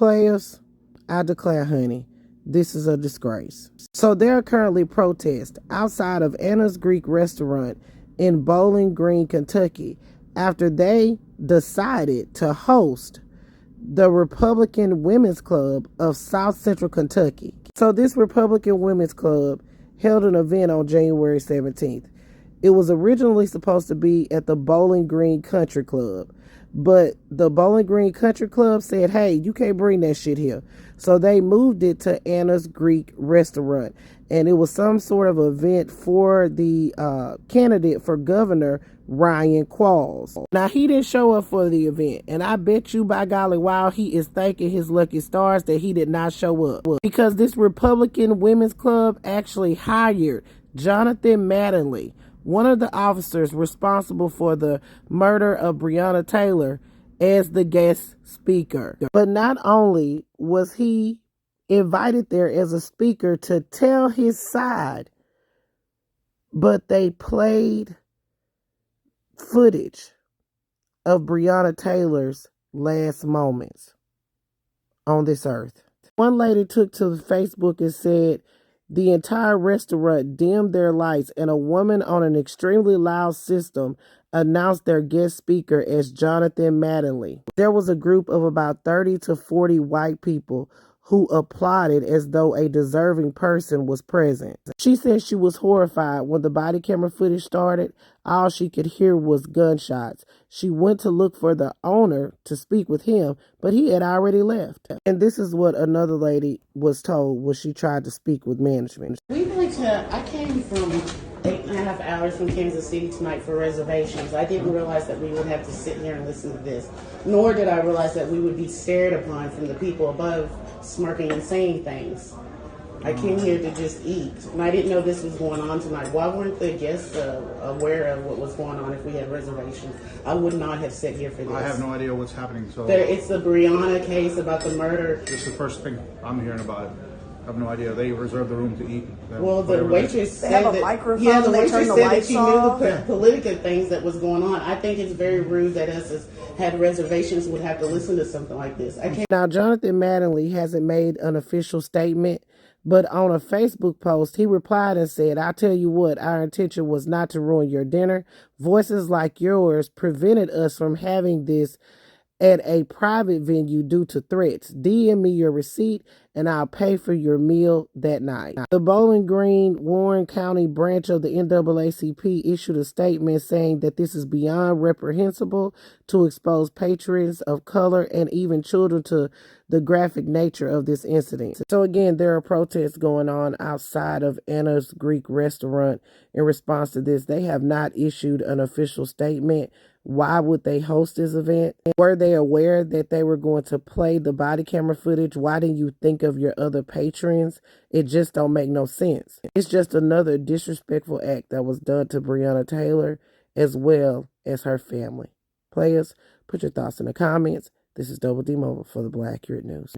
Players, I declare, honey, this is a disgrace. So there are currently protests outside of Anna's Greek restaurant in Bowling Green, Kentucky, after they decided to host the Republican Women's Club of South Central Kentucky. So this Republican Women's Club held an event on January 17th. It was originally supposed to be at the Bowling Green Country Club, but the Bowling Green Country Club said, hey, you can't bring that shit here. So they moved it to Anna's Greek restaurant. And it was some sort of event for the candidate for governor, Ryan Qualls. Now, he didn't show up for the event. And I bet you, by golly, wow, he is thanking his lucky stars that he did not show up. Because this Republican Women's Club actually hired Jonathan Mattingly, one of the officers responsible for the murder of Breonna Taylor, as the guest speaker. But not only was he invited there as a speaker to tell his side, but they played footage of Breonna Taylor's last moments on this earth. One lady took to Facebook and said, the entire restaurant dimmed their lights and a woman on an extremely loud system announced their guest speaker as Jonathan Mattingly. There was a group of about 30 to 40 white people who applauded as though a deserving person was present. She said she was horrified when the body camera footage started. All she could hear was gunshots. She went to look for the owner to speak with him, but he had already left. And this is what another lady was told when she tried to speak with management. I came from 8.5 hours from Kansas City tonight for reservations. I didn't realize that we would have to sit here and listen to this, nor did I realize that we would be stared upon from the people above, smirking and saying things. I came here to just eat, and I didn't know this was going on tonight. Why weren't the guests aware of what was going on if we had reservations? I would not have sat here for this. I have no idea what's happening. So it's the Breonna case about the murder. This is the first thing I'm hearing about it. I have no idea. They reserved the room to eat. Well, the waitress said that. Yeah, the waitress said that she knew the political things that was going on. I think it's very rude that us as had reservations would have to listen to something like this. Now, Jonathan Mattingly hasn't made an official statement, but on a Facebook post, he replied and said, I tell you what, our intention was not to ruin your dinner. Voices like yours prevented us from having this at a private venue due to threats. DM me your receipt and I'll pay for your meal that night. The Bowling Green, Warren County branch of the NAACP issued a statement saying that this is beyond reprehensible to expose patrons of color and even children to the graphic nature of this incident. So again, there are protests going on outside of Anna's Greek restaurant in response to this. They have not issued an official statement. Why would they host this event? Were they aware that they were going to play the body camera footage? Why didn't you think of your other patrons? It just don't make no sense. It's just another disrespectful act that was done to Breonna Taylor as well as her family. Players, put your thoughts in the comments. This is Double D Mobile for the Black Accurate News.